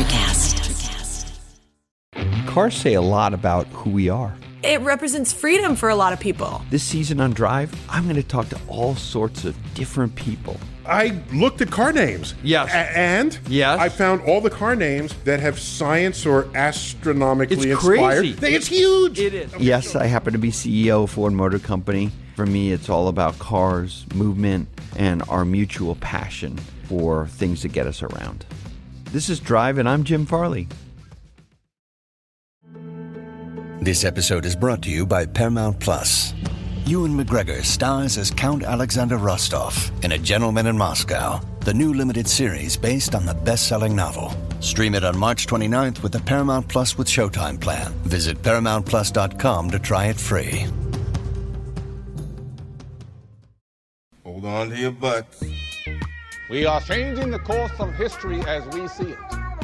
Electricast. Cars say a lot about who we are. It represents freedom for a lot of people. This season on Drive, I'm going to talk to all sorts of different people. I looked at car names. Yes. And yes. I found all the car names that have science or astronomically it's inspired. Crazy. It's huge. It is. Yes, I happen to be CEO of Ford Motor Company. For me, it's all about cars, movement, and our mutual passion for things that get us around. This is Drive, and I'm Jim Farley. This episode is brought to you by Paramount Plus. Ewan McGregor stars as Count Alexander Rostov in A Gentleman in Moscow, the new limited series based on the best-selling novel. Stream it on March 29th with the Paramount Plus with Showtime plan. Visit ParamountPlus.com to try it free. Hold on to your butts. We are changing the course of history as we see it.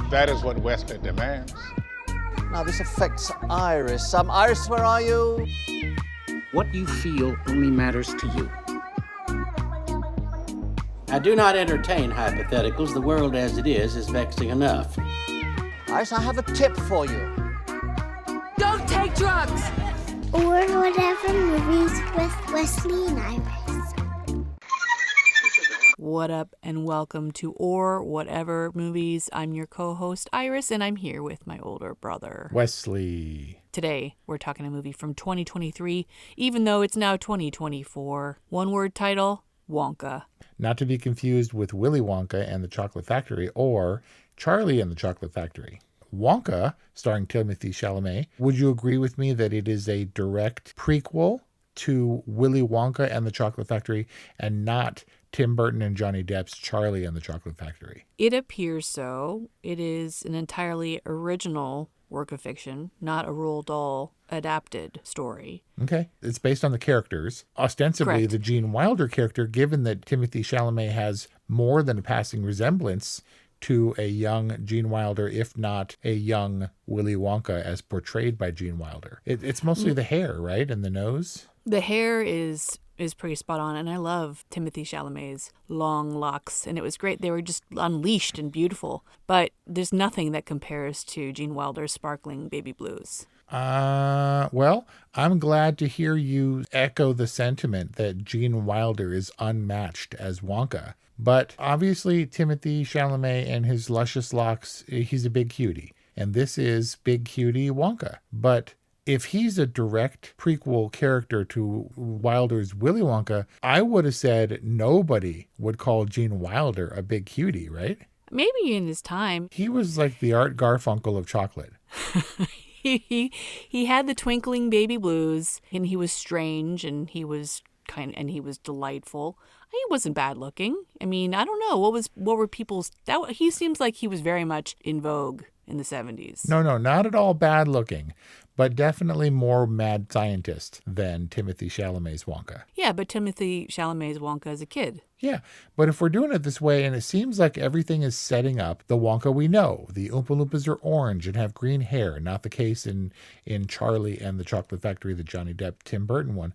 That is what Wesley demands. Now, this affects Iris. Iris, where are you? What you feel only matters to you. I do not entertain hypotheticals. The world as it is vexing enough. Iris, I have a tip for you. Don't take drugs! Or whatever movies with Wesley and Iris. What up, and welcome to Or Whatever Movies. I'm your co-host, Iris, and I'm here with my older brother, Wesley. Today, we're talking a movie from 2023, even though it's now 2024. One-word title, Wonka. Not to be confused with Willy Wonka and the Chocolate Factory or Charlie and the Chocolate Factory. Wonka, starring Timothée Chalamet. Would you agree with me that it is a direct prequel to Willy Wonka and the Chocolate Factory and not Tim Burton and Johnny Depp's Charlie and the Chocolate Factory? It appears so. It is an entirely original work of fiction, not a Roald Dahl adapted story. Okay. It's based on the characters. Ostensibly, Correct. The Gene Wilder character, given that Timothée Chalamet has more than a passing resemblance to a young Gene Wilder, if not a young Willy Wonka as portrayed by Gene Wilder. It's mostly the hair, right? And the nose? The hair is pretty spot on, and I love Timothée Chalamet's long locks, and it was great. They were just unleashed and beautiful, but there's nothing that compares to Gene Wilder's sparkling baby blues. Well, I'm glad to hear you echo the sentiment that Gene Wilder is unmatched as Wonka. But obviously, Timothée Chalamet and his luscious locks, he's a big cutie. And this is Big Cutie Wonka. But if he's a direct prequel character to Wilder's Willy Wonka, I would have said nobody would call Gene Wilder a big cutie, right? Maybe in his time. He was like the Art Garfunkel of chocolate. He had the twinkling baby blues, and he was strange, and he was he was delightful. He wasn't bad looking. I mean, I don't know. What were people's... he seems like he was very much in vogue in the 70s. No, not at all bad looking, but definitely more mad scientist than Timothée Chalamet's Wonka. Yeah, but Timothée Chalamet's Wonka as a kid. Yeah, but if we're doing it this way, and it seems like everything is setting up the Wonka we know. The Oompa Loompas are orange and have green hair, not the case in Charlie and the Chocolate Factory, the Johnny Depp, Tim Burton one.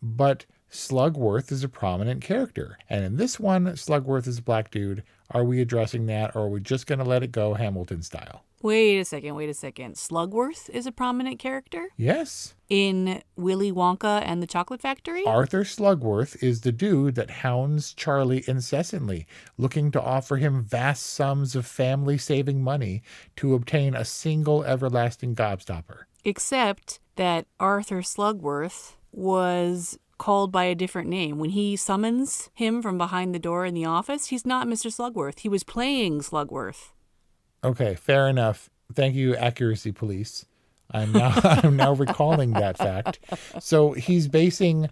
But Slugworth is a prominent character. And in this one, Slugworth is a black dude. Are we addressing that, or are we just going to let it go Hamilton style? Wait a second. Slugworth is a prominent character? Yes. In Willy Wonka and the Chocolate Factory? Arthur Slugworth is the dude that hounds Charlie incessantly, looking to offer him vast sums of family-saving money to obtain a single everlasting gobstopper. Except that Arthur Slugworth was called by a different name. When he summons him from behind the door in the office, he's not Mr. Slugworth. He was playing Slugworth. Okay, fair enough. Thank you, accuracy police. I'm now recalling that fact. So he's basing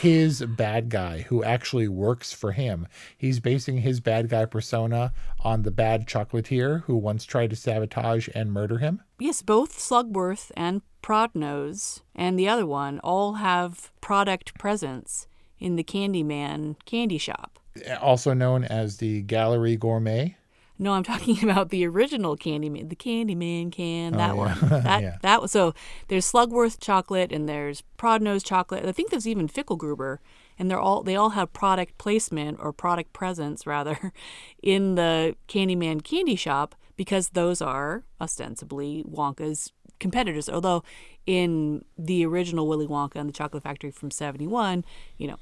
his bad guy, who actually works for him, he's basing his bad guy persona on the bad chocolatier who once tried to sabotage and murder him? Yes, both Slugworth and Prodnose and the other one all have product presence in the Candyman candy shop. Also known as the Gallery Gourmet? No, I'm talking about the original Candyman, the Candyman can, that one. Yeah. That was, so there's Slugworth chocolate and there's Prodnose chocolate. I think there's even Fickelgruber, and they all have product placement or product presence rather in the Candyman candy shop because those are ostensibly Wonka's competitors. Although in the original Willy Wonka and the Chocolate Factory from 71,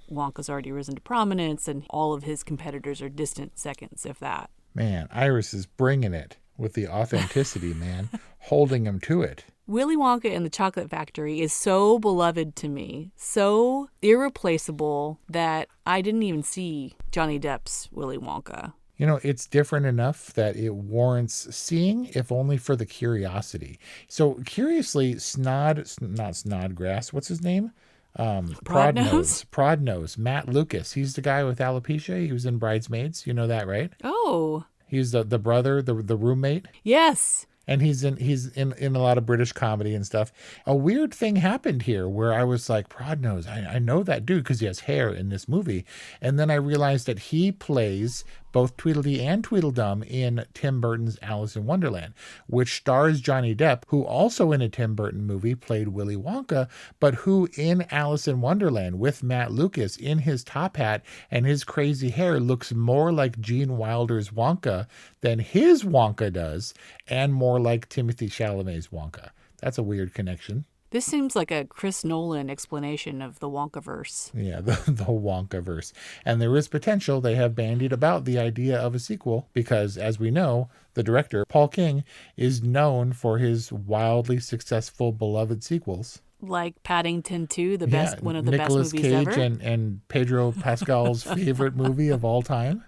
Wonka's already risen to prominence and all of his competitors are distant seconds, if that. Man, Iris is bringing it with the authenticity, man, holding him to it. Willy Wonka and the Chocolate Factory is so beloved to me, so irreplaceable that I didn't even see Johnny Depp's Willy Wonka. It's different enough that it warrants seeing, if only for the curiosity. So curiously, Snodgrass, what's his name? Prodnose. Matt Lucas. He's the guy with alopecia. He was in Bridesmaids. You know that, right? Oh. He's the brother, the roommate. Yes. And he's in a lot of British comedy and stuff. A weird thing happened here where I was like, Prodnose, I know that dude because he has hair in this movie. And then I realized that he plays both Tweedledee and Tweedledum in Tim Burton's Alice in Wonderland, which stars Johnny Depp, who also in a Tim Burton movie played Willy Wonka, but who in Alice in Wonderland with Matt Lucas in his top hat and his crazy hair looks more like Gene Wilder's Wonka than his Wonka does, and more like Timothy Chalamet's Wonka. That's a weird connection. This seems like a Chris Nolan explanation of the Wonkaverse. Yeah, the Wonkaverse. And there is potential. They have bandied about the idea of a sequel because, as we know, the director, Paul King, is known for his wildly successful, beloved sequels. Like Paddington 2, one of the Nicolas best movies Cage ever. and Pedro Pascal's favorite movie of all time.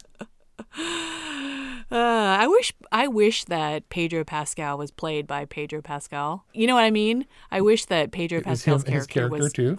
I wish that Pedro Pascal was played by Pedro Pascal. You know what I mean? I wish that Pedro Pascal's character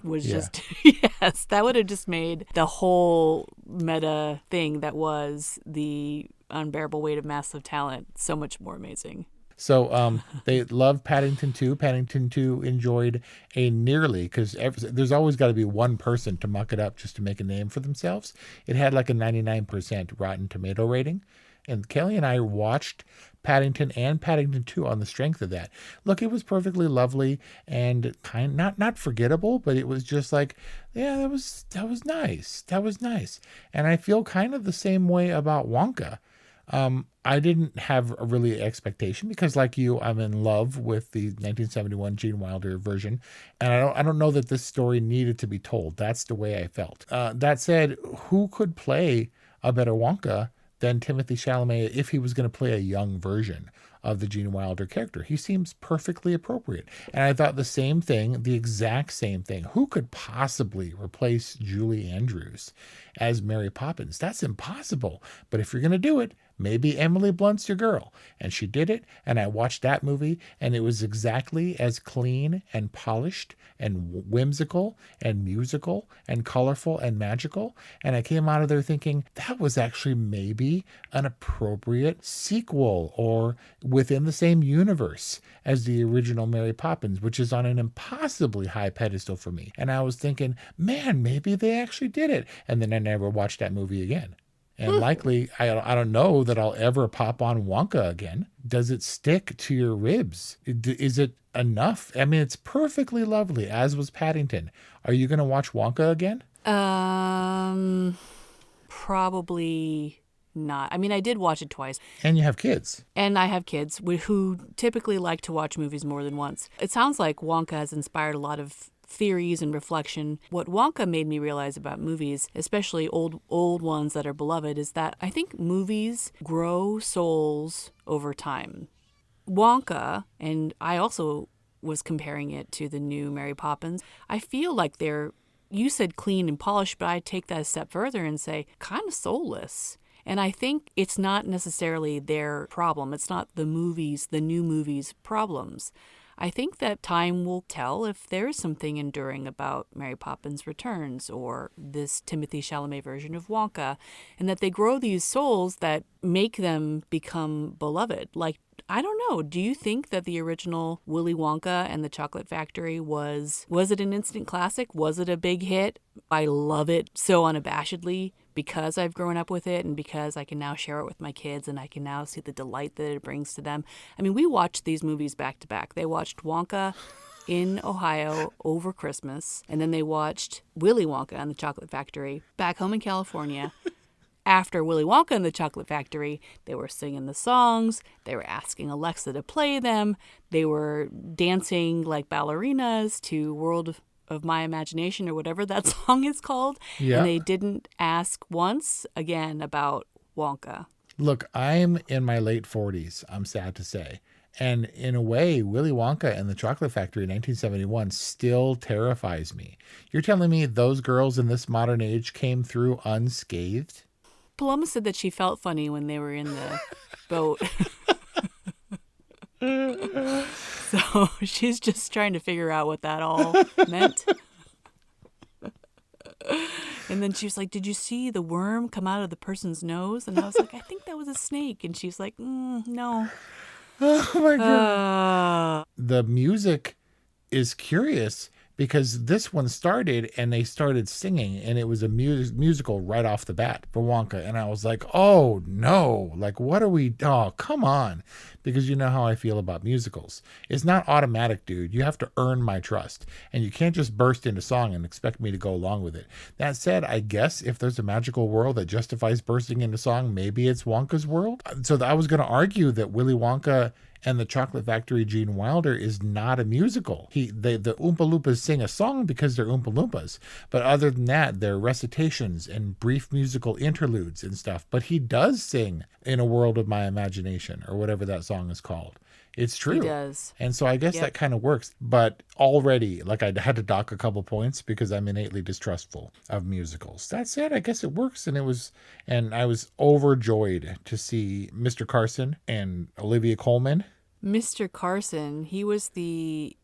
was just yes, that would have just made the whole meta thing that was the unbearable weight of massive talent so much more amazing. So they love Paddington 2. Paddington 2 enjoyed a nearly, because there's always got to be one person to muck it up just to make a name for themselves. It had like a 99% Rotten Tomato rating. And Kelly and I watched Paddington and Paddington 2 on the strength of that. Look, it was perfectly lovely and not forgettable, but it was just like, yeah, that was nice. That was nice. And I feel kind of the same way about Wonka. I didn't have a really expectation because, like you, I'm in love with the 1971 Gene Wilder version, and I don't know that this story needed to be told. That's the way I felt. That said, who could play a better Wonka than Timothy Chalamet if he was going to play a young version of the Gene Wilder character? He seems perfectly appropriate. And I thought the exact same thing. Who could possibly replace Julie Andrews as Mary Poppins? That's impossible. But if you're going to do it, maybe Emily Blunt's your girl. And she did it, and I watched that movie, and it was exactly as clean and polished and whimsical and musical and colorful and magical. And I came out of there thinking that was actually maybe an appropriate sequel or within the same universe as the original Mary Poppins, which is on an impossibly high pedestal for me. And I was thinking, man, maybe they actually did it. And then I never watched that movie again. And likely, I don't know that I'll ever pop on Wonka again. Does it stick to your ribs? Is it enough? I mean, it's perfectly lovely, as was Paddington. Are you going to watch Wonka again? Probably not. I mean, I did watch it twice. And you have kids. And I have kids who typically like to watch movies more than once. It sounds like Wonka has inspired a lot of theories and reflection. What Wonka made me realize about movies, especially old ones that are beloved, is that I think movies grow souls over time. Wonka, and I also was comparing it to the new Mary Poppins, I feel like you said clean and polished, but I take that a step further and say kind of soulless. And I think it's not necessarily their problem. It's not the new movies' problems. I think that time will tell if there is something enduring about Mary Poppins Returns or this Timothy Chalamet version of Wonka, and that they grow these souls that make them become beloved. Like, I don't know, do you think that the original Willy Wonka and the Chocolate Factory was it an instant classic? Was it a big hit? I love it so unabashedly because I've grown up with it and because I can now share it with my kids and I can now see the delight that it brings to them. I mean, we watched these movies back to back. They watched Wonka in Ohio over Christmas, and then they watched Willy Wonka and the Chocolate Factory back home in California. after Willy Wonka and the Chocolate Factory, they were singing the songs. They were asking Alexa to play them. They were dancing like ballerinas to World of My Imagination or whatever that song is called. Yeah. And they didn't ask once again about Wonka. Look, I'm in my late 40s, I'm sad to say. And in a way, Willy Wonka and the Chocolate Factory in 1971 still terrifies me. You're telling me those girls in this modern age came through unscathed? Paloma said that she felt funny when they were in the boat. So she's just trying to figure out what that all meant. And then she was like, did you see the worm come out of the person's nose? And I was like, I think that was a snake. And she's like, no. Oh my God. The music is curious because this one started and they started singing and it was a musical right off the bat for Wonka. And I was like, oh no, like what are we, oh, come on. Because you know how I feel about musicals. It's not automatic, dude. You have to earn my trust. And you can't just burst into song and expect me to go along with it. That said, I guess if there's a magical world that justifies bursting into song, maybe it's Wonka's world. So I was going to argue that Willy Wonka and the Chocolate Factory Gene Wilder is not a musical. The Oompa Loompas sing a song because they're Oompa Loompas. But other than that, they're recitations and brief musical interludes and stuff. But he does sing In a World of My Imagination or whatever that song is called. It's true. He does. And so I guess that kind of works. But already, like I had to dock a couple points because I'm innately distrustful of musicals. That said, I guess it works. And I was overjoyed to see Mr. Carson and Olivia Colman. Mr. Carson, he was the,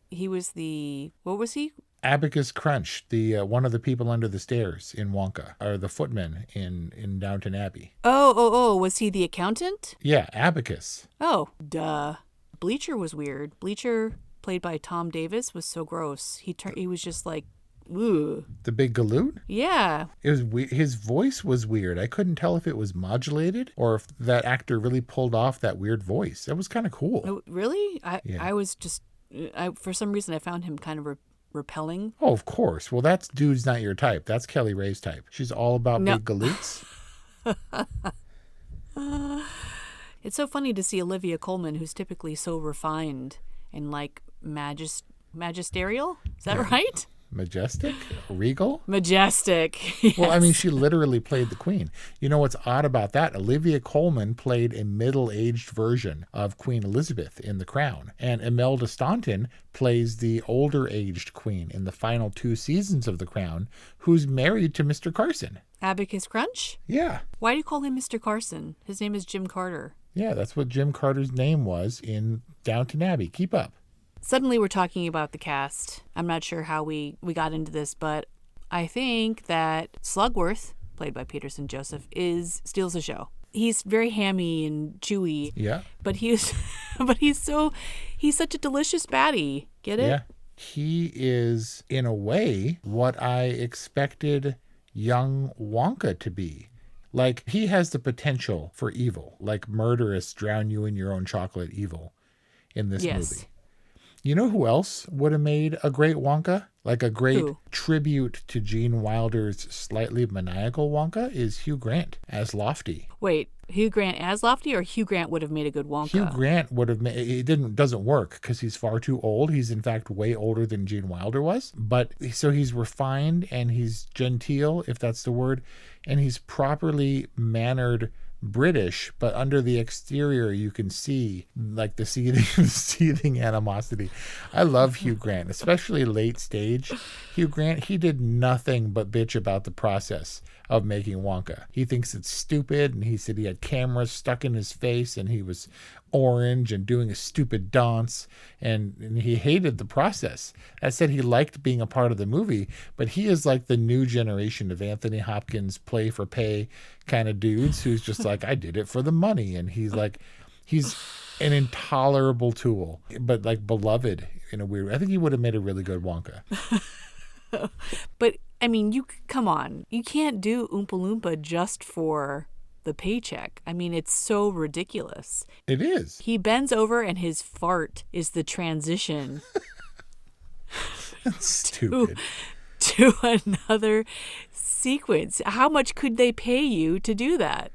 what was he? Abacus Crunch, the one of the people under the stairs in Wonka, or the footman in Downton Abbey. Oh, was he the accountant? Yeah, Abacus. Oh, duh. Bleacher was weird. Bleacher, played by Tom Davis, was so gross. He was just like, ooh. The big galoot? Yeah. It was his voice was weird. I couldn't tell if it was modulated or if that actor really pulled off that weird voice. That was kind of cool. Oh, really? I was just, for some reason, I found him kind of repelling. Oh, of course. Well, that's Dude's Not Your Type. That's Kelly Ray's type. She's all about big galoots. It's so funny to see Olivia Colman, who's typically so refined and like magisterial. Is that right? Majestic? Regal? Majestic. Yes. Well, I mean, she literally played the queen. You know what's odd about that? Olivia Colman played a middle-aged version of Queen Elizabeth in The Crown. And Imelda Staunton plays the older-aged queen in the final 2 seasons of The Crown, who's married to Mr. Carson. Abacus Crunch? Yeah. Why do you call him Mr. Carson? His name is Jim Carter. Yeah, that's what Jim Carter's name was in Downton Abbey. Keep up. Suddenly we're talking about the cast. I'm not sure how we got into this, but I think that Slugworth, played by Peterson Joseph, steals the show. He's very hammy and chewy. Yeah. But he's such a delicious baddie. Get it? Yeah. He is, in a way, what I expected young Wonka to be. Like, he has the potential for evil, like murderous, drown you in your own chocolate evil in this movie. You know who else would have made a great Wonka? Like a great tribute to Gene Wilder's slightly maniacal Wonka is Hugh Grant as Lofty. Wait, Hugh Grant as Lofty, or Hugh Grant would have made a good Wonka? Hugh Grant would have made it. Doesn't work because he's far too old. He's in fact way older than Gene Wilder was. But so he's refined and he's genteel, if that's the word, and he's properly mannered British, but under the exterior you can see like the seething animosity. I love Hugh Grant, especially late stage. Hugh Grant, he did nothing but bitch about the process of making Wonka. He thinks it's stupid, and he said he had cameras stuck in his face and he was orange and doing a stupid dance, and he hated the process. That said, he liked being a part of the movie, but he is like the new generation of Anthony Hopkins play for pay kind of dudes who's just like, I did it for the money. And he's an intolerable tool, but like beloved in a weird way. I think he would have made a really good Wonka. But I mean, come on, you can't do Oompa Loompa just for the paycheck. I mean, it's so ridiculous. It is. He bends over and his fart is the transition That's stupid. to another sequence. How much could they pay you to do that?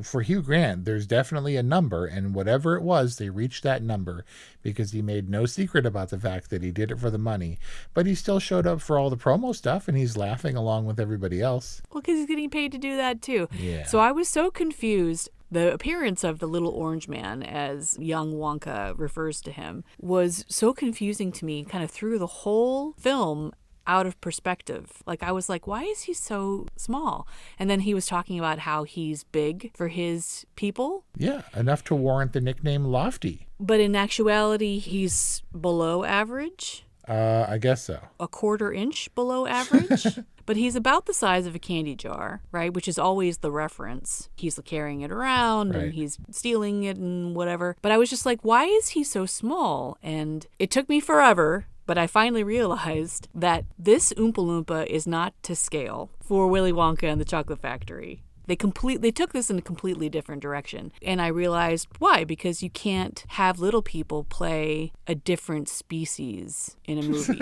For Hugh Grant, there's definitely a number, and whatever it was, they reached that number because he made no secret about the fact that he did it for the money. But he still showed up for all the promo stuff, and he's laughing along with everybody else. Well, because he's getting paid to do that too. Yeah. So I was so confused. The appearance of the little orange man, as young Wonka refers to him, was so confusing to me, kind of threw the whole film out of perspective. Like, I was like, why is he so small? And then he was talking about how he's big for his people. Yeah, enough to warrant the nickname Lofty. But in actuality, he's below average. I guess so. A quarter inch below average. But he's about the size of a candy jar, right? Which is always the reference. He's carrying it around and he's stealing it and whatever. But I was just like, why is he so small? And it took me forever, but I finally realized that this Oompa Loompa is not to scale for Willy Wonka and the Chocolate Factory. They took this in a completely different direction. And I realized why, because you can't have little people play a different species in a movie.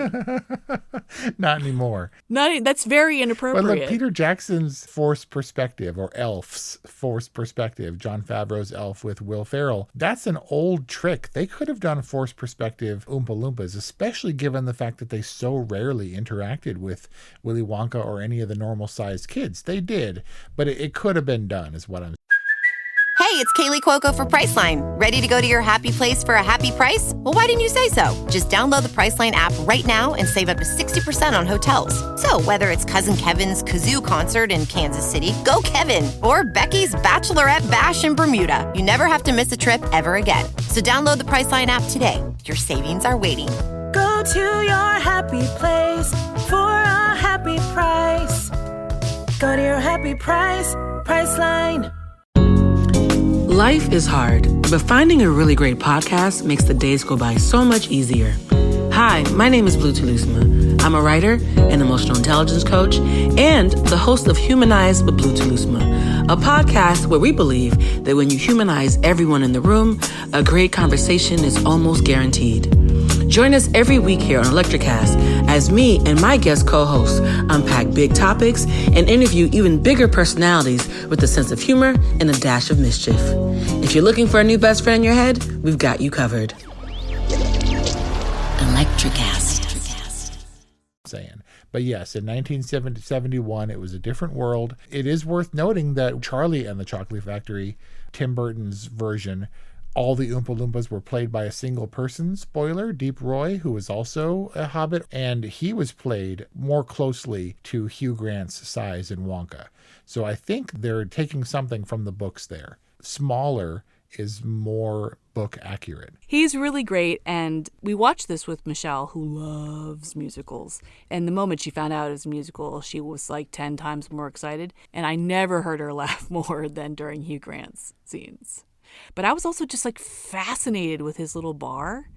Not anymore. That's very inappropriate. But look, Peter Jackson's forced perspective, or Elf's forced perspective, Jon Favreau's Elf with Will Ferrell, that's an old trick. They could have done forced perspective Oompa Loompas, especially given the fact that they so rarely interacted with Willy Wonka or any of the normal-sized kids. They did, but it could have been done, is what I'm saying. Hey, it's Kaylee Cuoco for Priceline. Ready to go to your happy place for a happy price? Well, why didn't you say so? Just download the Priceline app right now and save up to 60% on hotels. So whether it's Cousin Kevin's Kazoo Concert in Kansas City, go Kevin, or Becky's Bachelorette Bash in Bermuda, you never have to miss a trip ever again. So download the Priceline app today. Your savings are waiting. Go to your happy place for a happy price. Go to your happy price, Priceline. Life is hard, but finding a really great podcast makes the days go by so much easier. Hi, my name is Blue Telusma. I'm a writer, an emotional intelligence coach, and the host of Humanize with Blue Telusma, a podcast where we believe that when you humanize everyone in the room, a great conversation is almost guaranteed. Join us every week here on Electricast as me and my guest co-hosts unpack big topics and interview even bigger personalities with a sense of humor and a dash of mischief. If you're looking for a new best friend in your head, we've got you covered. Electricast. Saying. But yes, in 1971, it was a different world. It is worth noting that Charlie and the Chocolate Factory, Tim Burton's version, all the Oompa Loompas were played by a single person. Spoiler, Deep Roy, who was also a Hobbit, and he was played more closely to Hugh Grant's size in Wonka. So I think they're taking something from the books there. Smaller is more book accurate. He's really great, and we watched this with Michelle, who loves musicals. And the moment she found out it was a musical, she was like 10 times more excited. And I never heard her laugh more than during Hugh Grant's scenes. But I was also just like fascinated with his little bar.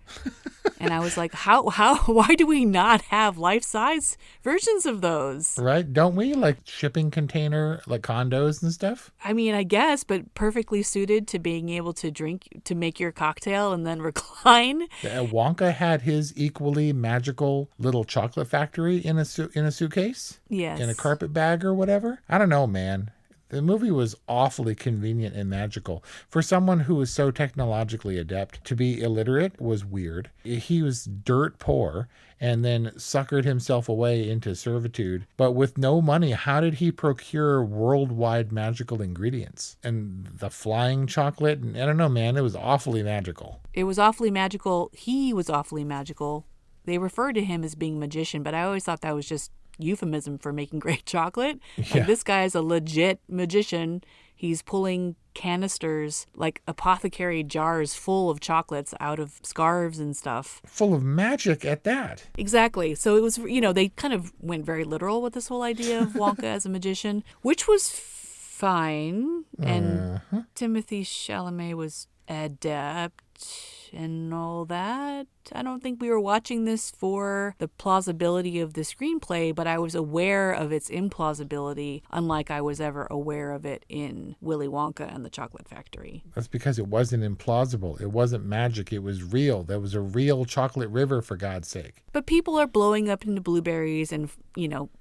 And I was like, why do we not have life-size versions of those? Right? Don't we? Like shipping container, like condos and stuff? I mean, I guess, but perfectly suited to being able to drink, to make your cocktail and then recline. Wonka had his equally magical little chocolate factory in a suitcase? Yes. In a carpet bag or whatever? I don't know, man. The movie was awfully convenient and magical. For someone who was so technologically adept, to be illiterate was weird. He was dirt poor and then suckered himself away into servitude. But with no money, how did he procure worldwide magical ingredients? And the flying chocolate? And I don't know, man. It was awfully magical. It was awfully magical. He was awfully magical. They referred to him as being a magician, but I always thought that was just euphemism for making great chocolate. Yeah. Like, this guy is a legit magician. He's pulling canisters, like apothecary jars full of chocolates out of scarves and stuff. Full of magic at that. Exactly. So it was, they kind of went very literal with this whole idea of Wonka as a magician, which was fine. And Timothy Chalamet was adept and all that. I don't think we were watching this for the plausibility of the screenplay, but I was aware of its implausibility, unlike I was ever aware of it in Willy Wonka and the Chocolate Factory. That's because it wasn't implausible. It wasn't magic. It was real. There was a real chocolate river, for God's sake. But people are blowing up into blueberries and,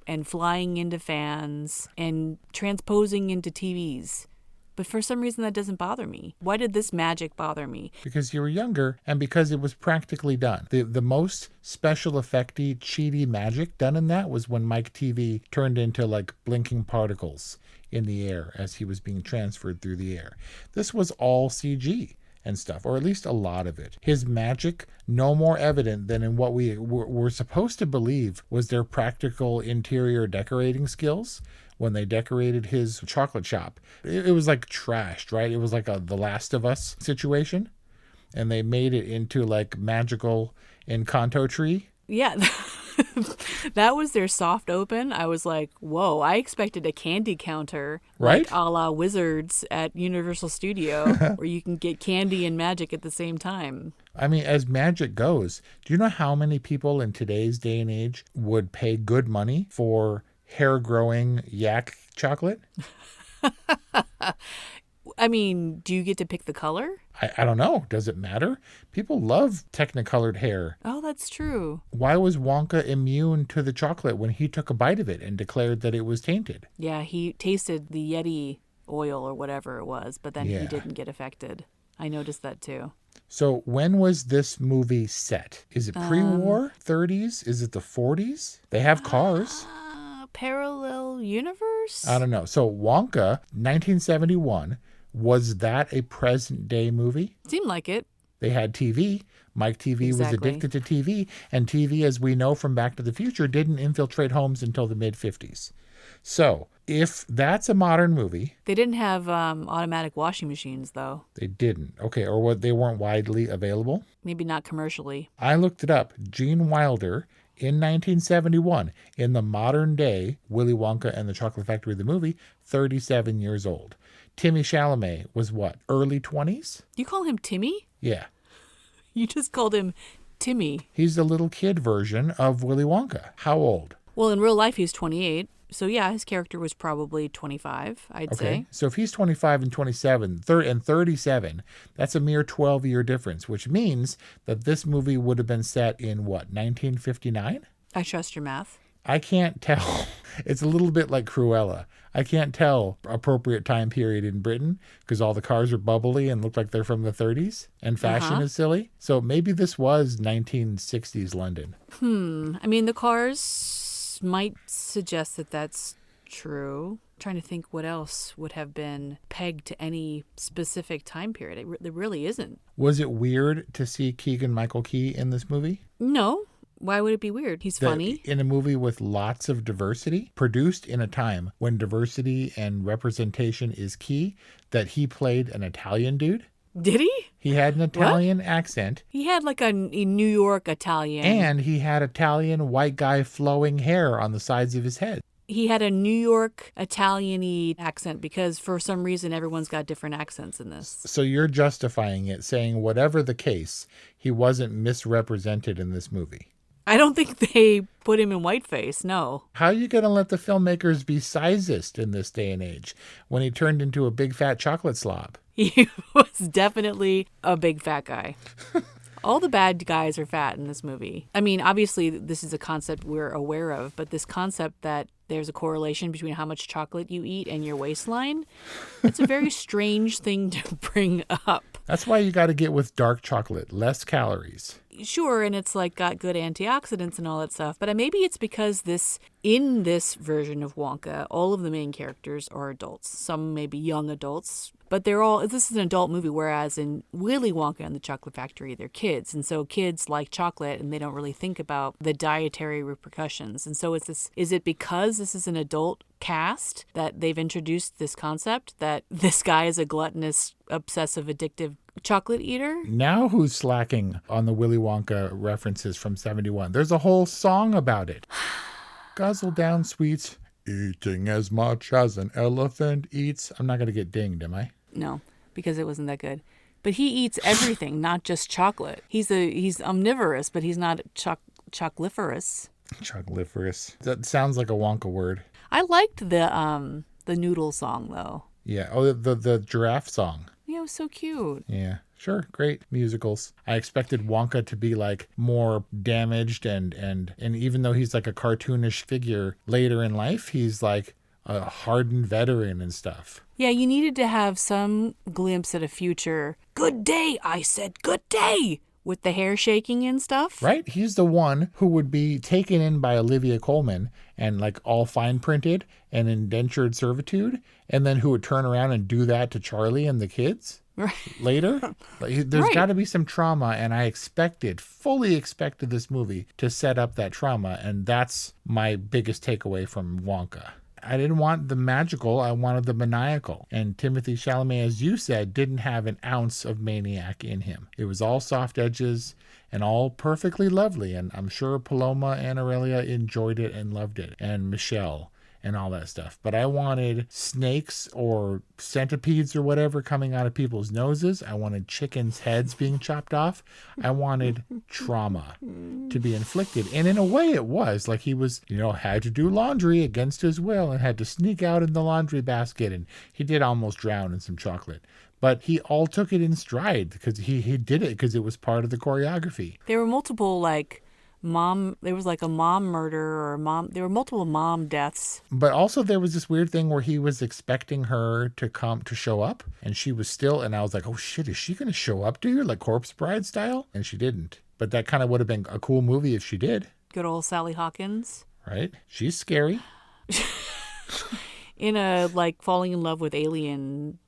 and flying into fans and transposing into TVs. But for some reason, that doesn't bother me. Why did this magic bother me? Because you were younger and because it was practically done. The most special effecty, cheaty magic done in that was when Mike TV turned into like blinking particles in the air as he was being transferred through the air. This was all CG and stuff, or at least a lot of it. His magic, no more evident than in what we were supposed to believe was their practical interior decorating skills when they decorated his chocolate shop. It was like trashed, right? It was like a The Last of Us situation, and they made it into like magical Encanto tree. Yeah, that was their soft open. I was like, whoa, I expected a candy counter, right? Like a la Wizards at Universal Studio, where you can get candy and magic at the same time. I mean, as magic goes, do you know how many people in today's day and age would pay good money for hair-growing yak chocolate? I mean, do you get to pick the color? I don't know. Does it matter? People love technicolored hair. Oh, that's true. Why was Wonka immune to the chocolate when he took a bite of it and declared that it was tainted? Yeah, he tasted the Yeti oil or whatever it was, but then he didn't get affected. I noticed that too. So when was this movie set? Is it pre-war? 30s? Is it the 40s? They have cars. Parallel universe? I don't know. So Wonka, 1971, was that a present day movie? Seemed like it. They had TV. Mike TV was addicted to TV, and TV, as we know from Back to the Future, didn't infiltrate homes until the mid-50s. So if that's a modern movie... They didn't have automatic washing machines, though. They didn't. Okay, or what? They weren't widely available? Maybe not commercially. I looked it up. Gene Wilder, in 1971, in the modern day Willy Wonka and the Chocolate Factory, the movie, 37 years old. Timmy Chalamet was what, early 20s? You call him Timmy? Yeah. You just called him Timmy. He's the little kid version of Willy Wonka. How old? Well, in real life, he's 28. So, yeah, his character was probably 25, I'd say. So if he's 25 and 27 and 37, that's a mere 12-year difference, which means that this movie would have been set in, what, 1959? I trust your math. I can't tell. It's a little bit like Cruella. I can't tell appropriate time period in Britain because all the cars are bubbly and look like they're from the 30s and fashion is silly. So maybe this was 1960s London. I mean, the cars might suggest that that's true. I'm trying to think what else would have been pegged to any specific time period. There really isn't. Was it weird to see Keegan-Michael Key in this movie? No. Why would it be weird? He's funny. In a movie with lots of diversity, produced in a time when diversity and representation is key, that he played an Italian dude. Did he? He had an Italian accent. He had like a New York Italian. And he had Italian white guy flowing hair on the sides of his head. He had a New York Italian-y accent because for some reason everyone's got different accents in this. So you're justifying it, saying whatever the case, he wasn't misrepresented in this movie. I don't think they put him in whiteface, no. How are you going to let the filmmakers be sizist in this day and age when he turned into a big fat chocolate slob? He was definitely a big fat guy. All the bad guys are fat in this movie. I mean, obviously, this is a concept we're aware of, but this concept that there's a correlation between how much chocolate you eat and your waistline, it's a very strange thing to bring up. That's why you got to get with dark chocolate, less calories. Sure, and it's like got good antioxidants and all that stuff, but maybe it's because in this version of Wonka, all of the main characters are adults. Some may be young adults, but this is an adult movie, whereas in Willy Wonka and the Chocolate Factory, they're kids. And so kids like chocolate and they don't really think about the dietary repercussions. And so is it because this is an adult cast that they've introduced this concept that this guy is a gluttonous, obsessive, addictive chocolate eater? Now who's slacking on the Willy Wonka references from 71? There's a whole song about it. Guzzle down sweets, eating as much as an elephant eats. I'm not going to get dinged, am I? No, because it wasn't that good. But he eats everything, not just chocolate. He's omnivorous, but he's not chocoliferous. Chocoliferous. That sounds like a Wonka word. I liked the noodle song though. Yeah. Oh, the giraffe song. Yeah, it was so cute. Yeah. Sure, great musicals. I expected Wonka to be like more damaged and even though he's like a cartoonish figure later in life, he's like a hardened veteran and stuff. Yeah, you needed to have some glimpse at a future. Good day, I said, good day, with the hair shaking and stuff. Right? He's the one who would be taken in by Olivia Colman and like all fine printed and indentured servitude, and then who would turn around and do that to Charlie and the kids. Later, there's got to be some trauma, and I fully expected this movie to set up that trauma, and that's my biggest takeaway from Wonka. I didn't want the magical, I wanted the maniacal, and Timothée Chalamet, as you said, didn't have an ounce of maniac in him. It was all soft edges and all perfectly lovely, and I'm sure Paloma and Aurelia enjoyed it and loved it, and Michelle and all that stuff. But I wanted snakes or centipedes or whatever coming out of people's noses. I wanted chickens' heads being chopped off. I wanted trauma to be inflicted. And in a way it was. Like he was, had to do laundry against his will and had to sneak out in the laundry basket. And he did almost drown in some chocolate. But he all took it in stride because he did it because it was part of the choreography. There were multiple there was like a mom murder there were multiple mom deaths. But also there was this weird thing where he was expecting her to show up and she was still, and I was like, oh shit, is she going to show up to you like Corpse Bride style? And she didn't. But that kind of would have been a cool movie if she did. Good old Sally Hawkins. Right? She's scary. In a falling in love with alien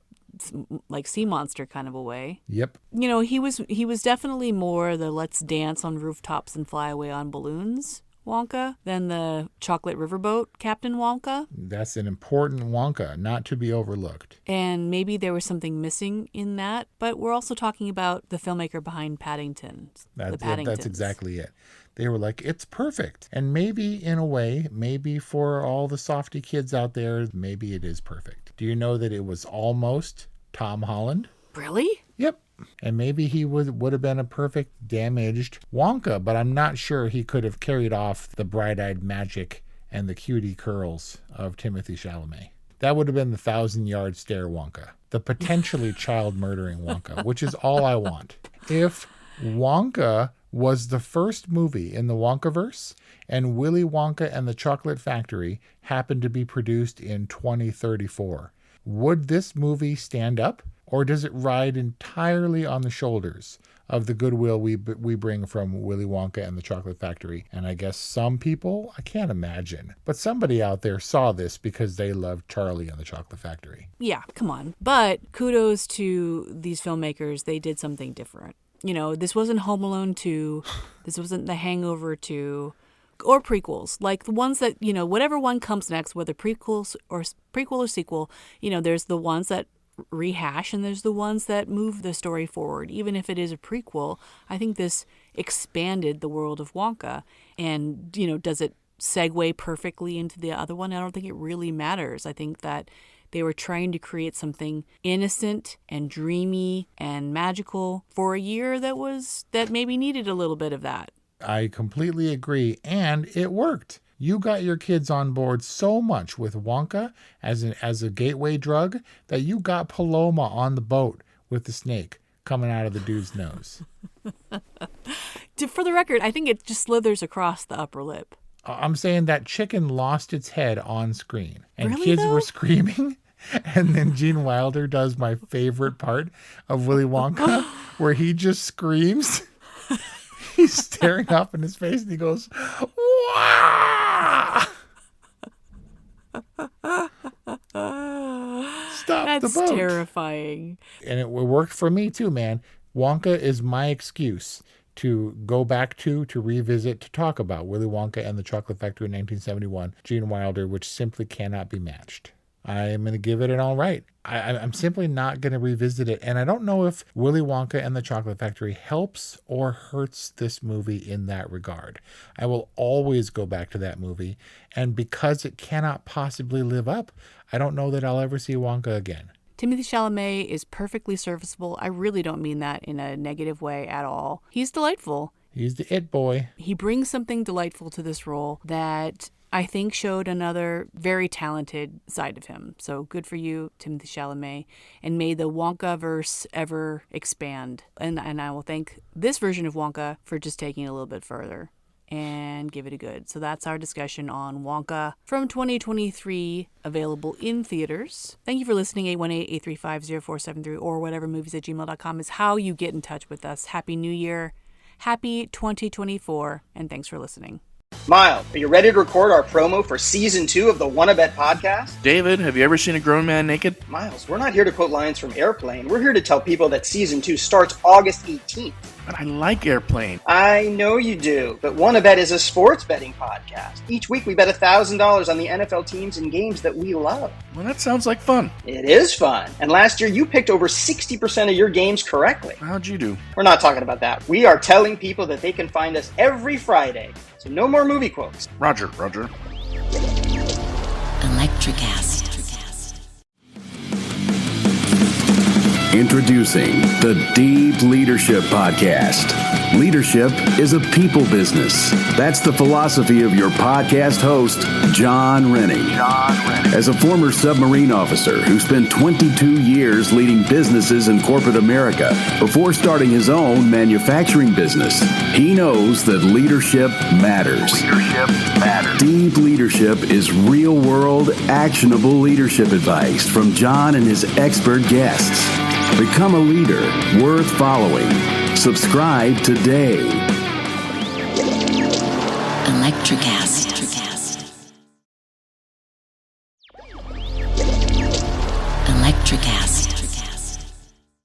sea monster kind of a way. Yep. He was definitely more the let's dance on rooftops and fly away on balloons Wonka than the chocolate riverboat Captain Wonka. That's an important Wonka, not to be overlooked. And maybe there was something missing in that, but we're also talking about the filmmaker behind Paddington. That's exactly it. They were like, it's perfect. And maybe in a way, maybe for all the softy kids out there, maybe it is perfect. Do you know that it was almost Tom Holland? Really? Yep. And maybe he would have been a perfect damaged Wonka, but I'm not sure he could have carried off the bright-eyed magic and the cutie curls of Timothée Chalamet. That would have been the 1,000-yard stare Wonka, the potentially child-murdering Wonka, which is all I want. If Wonka was the first movie in the Wonkaverse, and Willy Wonka and the Chocolate Factory happened to be produced in 2034. Would this movie stand up, or does it ride entirely on the shoulders of the goodwill we bring from Willy Wonka and the Chocolate Factory? And I guess some people, I can't imagine, but somebody out there saw this because they loved Charlie and the Chocolate Factory. Yeah, come on. But kudos to these filmmakers. They did something different. This wasn't Home Alone 2. This wasn't The Hangover 2. Or prequels, like the ones that, whatever one comes next, whether prequel or sequel, there's the ones that rehash and there's the ones that move the story forward. Even if it is a prequel, I think this expanded the world of Wonka. And, does it segue perfectly into the other one? I don't think it really matters. I think that they were trying to create something innocent and dreamy and magical for a year that maybe needed a little bit of that. I completely agree, and it worked. You got your kids on board so much with Wonka as a gateway drug that you got Paloma on the boat with the snake coming out of the dude's nose. For the record, I think it just slithers across the upper lip. I'm saying that chicken lost its head on screen, and really, kids though? were screaming. And then Gene Wilder does my favorite part of Willy Wonka, where he just screams. He's staring up in his face and he goes, "Wah!" Stop the boat. That's terrifying. And it worked for me too, man. Wonka is my excuse to go back to revisit, to talk about Willy Wonka and the Chocolate Factory in 1971, Gene Wilder, which simply cannot be matched. I am going to give it an all right. I'm simply not going to revisit it. And I don't know if Willy Wonka and the Chocolate Factory helps or hurts this movie in that regard. I will always go back to that movie. And because it cannot possibly live up, I don't know that I'll ever see Wonka again. Timothée Chalamet is perfectly serviceable. I really don't mean that in a negative way at all. He's delightful. He's the it boy. He brings something delightful to this role that I think showed another very talented side of him. So good for you, Timothée Chalamet, and may the Wonka-verse ever expand. And I will thank this version of Wonka for just taking it a little bit further and give it a good. So that's our discussion on Wonka from 2023, available in theaters. Thank you for listening. 818-835-0473 or whatevermovies@gmail.com is how you get in touch with us. Happy New Year. Happy 2024, and thanks for listening. Miles, are you ready to record our promo for Season 2 of the Wanna Bet podcast? David, have you ever seen a grown man naked? Miles, we're not here to quote lines from Airplane. We're here to tell people that Season 2 starts August 18th. But I like Airplane. I know you do, but Wanna Bet is a sports betting podcast. Each week we bet $1,000 on the NFL teams and games that we love. Well, that sounds like fun. It is fun. And last year you picked over 60% of your games correctly. How'd you do? We're not talking about that. We are telling people that they can find us every Friday. So no more movie quotes. Roger. Electricast. Introducing the Deep Leadership Podcast. Leadership is a people business. That's the philosophy of your podcast host, John Rennie. As a former submarine officer who spent 22 years leading businesses in corporate America before starting his own manufacturing business, he knows that leadership matters. Deep Leadership is real-world, actionable leadership advice from John and his expert guests. Become a leader worth following. Subscribe today. Electricast.